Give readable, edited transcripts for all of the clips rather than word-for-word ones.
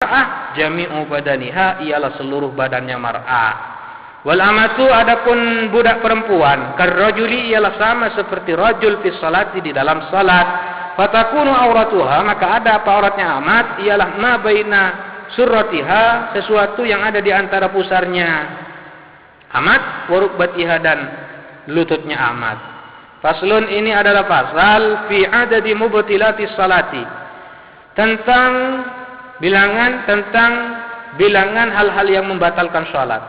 mar'ah jami'u badaniha, ialah seluruh badannya mar'ah. Wal amatu, adapun budak perempuan, karrajuli, ialah sama seperti rajul fi salati, di dalam salat. Fatakunu auratuha, maka ada apa auratnya amat, ialah ma baina surratiha, sesuatu yang ada di antara pusarnya amat, wa rukbatiha, dan lututnya amat. Faslun, ini adalah pasal fi adadi mubtilatis salati, tentang bilangan hal-hal yang membatalkan salat.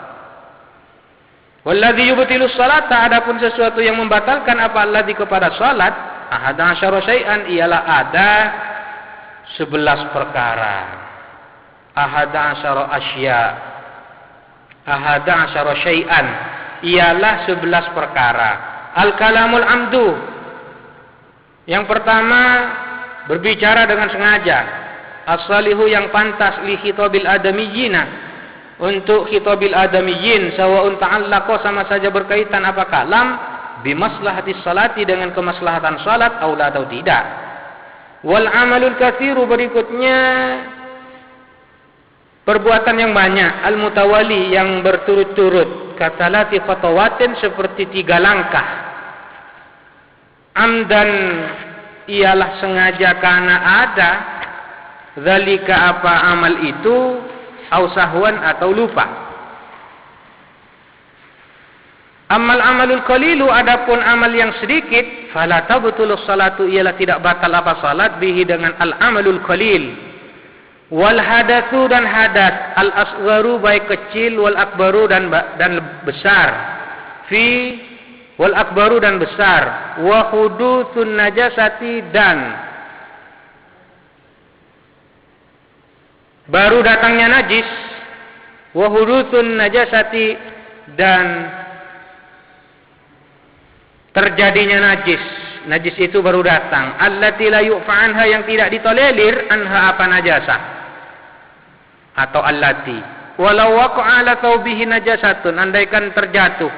Walladzi yubtilus salata, adapun sesuatu yang membatalkan apa alladzi kepada salat, ahada asyara syai'an, ialah ada 11 perkara. Ahada asyara asya, ahada asyara syai'an, ialah 11 perkara. Al-kalamul amdu, yang pertama berbicara dengan sengaja. As-salihu, yang pantas, li khitabil adamiyyina, untuk khitabil adamiyyin, sawaun ta'allaqa, sama saja berkaitan apa kalam, bimaslahatis salati, dengan kemaslahatan salat, aula atau tidak. Wal amalul katsiru, berikutnya perbuatan yang banyak, al mutawali, yang berturut-turut, katalati khatawatin, seperti 3 langkah. Amdan, ialah sengaja karena ada, zalika, apa amal itu, au sahwan, atau lupa. Amalul qalilu, adapun amal yang sedikit, fala tabtulus salatu, ialah tidak batal apa salat, bihi, dengan al amalul qalil. Wal hadatsu, dan hadas, al asgharu, baik kecil, wal akbaru, dan besar. Wal akbaru, dan besar. Wa hudutsun najasati, dan baru datangnya najis. Wa hudutsun najasati, dan terjadinya najis. Najis itu baru datang. Allati la yu'fa anha, yang tidak ditolerir, anha, apa najasah, atau allati. Walau waqa'a ala thawbihi najasatun, andaikan terjatuh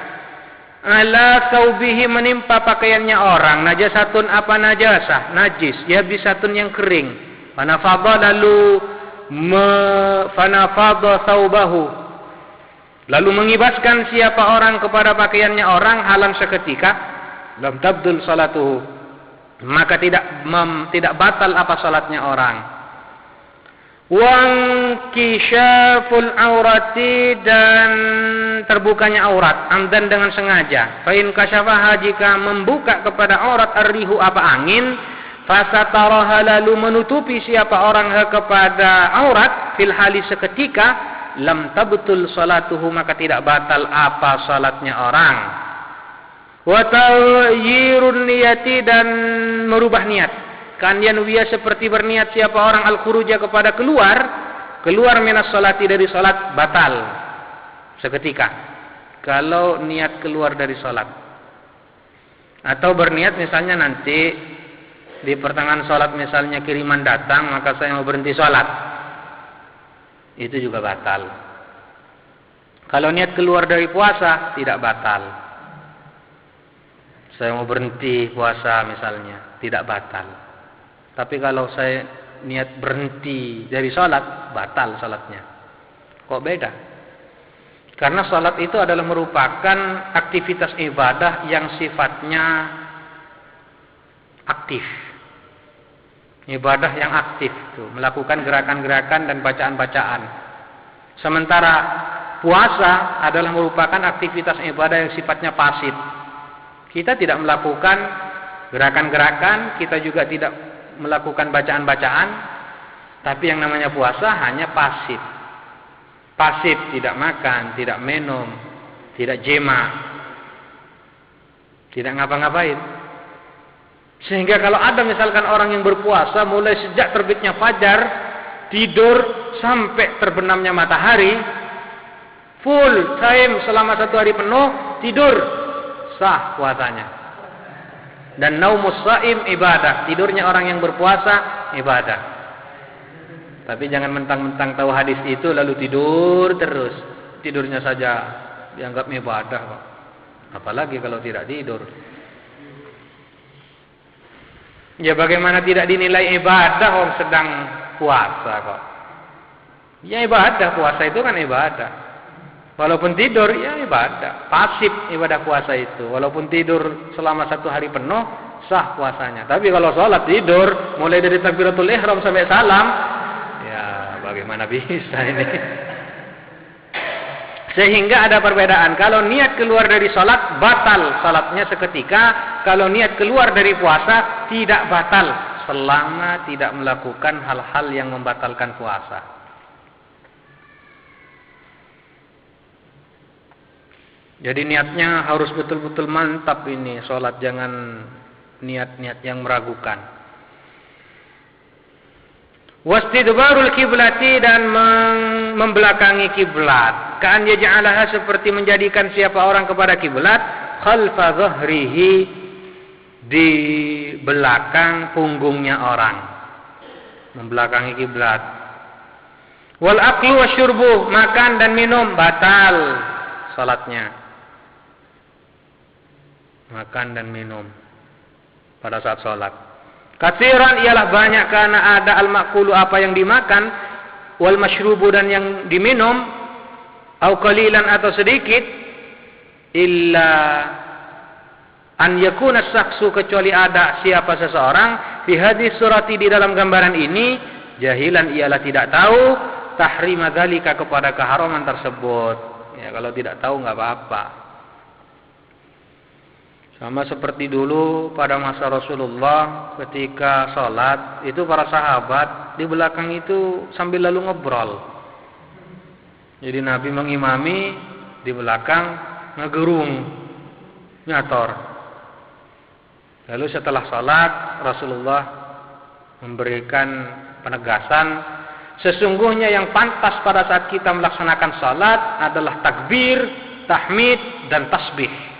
ala thawbihi, menimpa pakaiannya orang, najasatun, apa najasah, najis, ya bisatun, yang kering. Fanafadha, lalu fanafadha thawbahu, lalu mengibaskan siapa orang kepada pakaiannya orang, halan seketika, lam tabdul salatuhu, maka tidak batal apa salatnya orang. Wangkishaful aurati, dan terbukanya aurat, amdan, dengan sengaja. Fa in kasyafaha, jika membuka kepada aurat, arrihu, apa angin, fasataraha, lalu menutupi siapa orang kepada aurat, fil hali, seketika, lam tabtul salatuhu, maka tidak batal apa salatnya orang. Wa tayyirun niyati, dan merubah niat. Kan yanwiya, seperti berniat siapa orang, al-khuruja, kepada keluar minas salati, dari salat, batal seketika. Kalau niat keluar dari salat, atau berniat misalnya nanti di pertengahan salat, misalnya kiriman datang, maka saya mau berhenti salat, itu juga batal. Kalau niat keluar dari puasa, tidak batal. Saya mau berhenti puasa misalnya, tidak batal. Tapi kalau saya niat berhenti dari salat, batal salatnya. Kok beda? Karena salat itu adalah merupakan aktivitas ibadah yang sifatnya aktif. Ibadah yang aktif tuh, melakukan gerakan-gerakan dan bacaan-bacaan. Sementara puasa adalah merupakan aktivitas ibadah yang sifatnya pasif. Kita tidak melakukan gerakan-gerakan, kita juga tidak melakukan bacaan-bacaan, tapi yang namanya puasa hanya pasif. Pasif, tidak makan, tidak minum, tidak jema, tidak ngapa-ngapain. Sehingga kalau ada misalkan orang yang berpuasa mulai sejak terbitnya fajar, tidur sampai terbenamnya matahari, full time selama 1 hari penuh, tidur, sah puasanya. Dan naumus shaim ibadah, tidurnya orang yang berpuasa ibadah. Tapi jangan mentang-mentang tahu hadis itu lalu tidur terus. Tidurnya saja dianggap ibadah kok. Apalagi kalau tidak tidur. Ya bagaimana tidak dinilai ibadah orang sedang puasa kok. Ya ibadah, puasa itu kan ibadah. Walaupun tidur, ya ibadah. Pasif ibadah puasa itu. Walaupun tidur selama 1 hari penuh, sah puasanya. Tapi kalau sholat tidur, mulai dari takbiratul ihram sampai salam, ya bagaimana bisa ini? Sehingga ada perbedaan. Kalau niat keluar dari sholat, batal sholatnya seketika. Kalau niat keluar dari puasa, tidak batal. Selama tidak melakukan hal-hal yang membatalkan puasa. Jadi niatnya harus betul-betul mantap ini. Sholat jangan niat-niat yang meragukan. Wastidbarul kiblati, dan membelakangi kiblat. Ka'an yaj'alaha, seperti menjadikan siapa orang kepada kiblat, khalfa dhahrihi, di belakang punggungnya orang. Membelakangi kiblat. Wal aklu wasyurbu, makan dan minum, batal salatnya. Makan dan minum pada saat salat. Katsiran, ialah banyak, karena ada al-ma'kulu, apa yang dimakan, wal masyrubu, dan yang diminum, au qalilan, atau sedikit, illa an yakuna saksu, kecuali ada siapa seseorang, fi hadis surati, di dalam gambaran ini, jahilan, ialah tidak tahu, tahrima dzalika, kepada keharaman tersebut. Ya, kalau tidak tahu enggak apa-apa. Sama seperti dulu pada masa Rasulullah ketika sholat, itu para sahabat di belakang itu sambil lalu ngobrol. Jadi Nabi mengimami, di belakang ngegerung, nyator. Lalu setelah sholat, Rasulullah memberikan penegasan, sesungguhnya yang pantas pada saat kita melaksanakan sholat adalah takbir, tahmid, dan tasbih.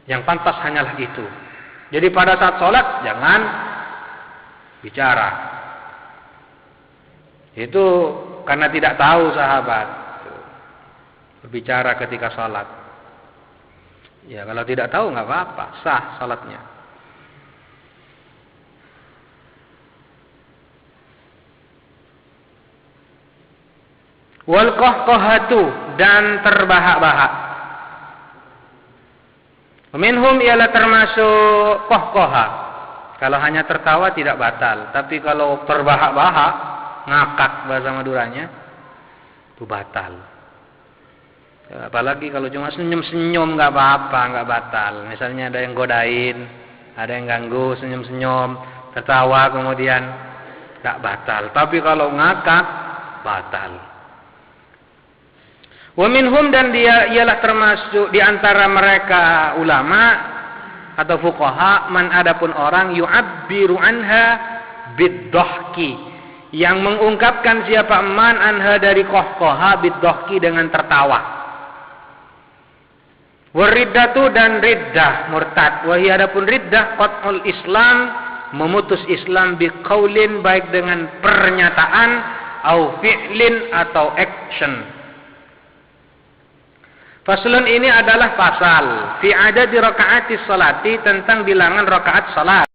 Yang pantas hanyalah itu. Jadi pada saat sholat jangan bicara. Itu karena tidak tahu sahabat berbicara ketika sholat. Ya kalau tidak tahu nggak apa-apa, sah sholatnya. Wal qahqahatu, dan terbahak-bahak. Minhum, ialah termasuk qahqaha. Kalau hanya tertawa tidak batal, tapi kalau terbahak-bahak, ngakak bahasa Maduranya, itu batal. Apalagi kalau cuma senyum-senyum nggak apa-apa, nggak batal. Misalnya ada yang godain, ada yang ganggu, senyum-senyum, tertawa kemudian nggak batal. Tapi kalau ngakak, batal. Wa minhum, dan dia ialah termasuk di antara mereka ulama atau fuqaha, man, adapun orang, yu'abbiru anha bid-dhahki, yang mengungkapkan siapa man anha dari qahqaha, bid-dhahki, dengan tertawa. Wariddatu, dan riddah, murtad. Wa hiya, adapun riddah, qat'ul Islam, memutus Islam, biqaulin, baik dengan pernyataan, au fi'lin, atau action. Faslun, ini adalah pasal fi adadi raka'atis salati, tentang bilangan rakaat salat.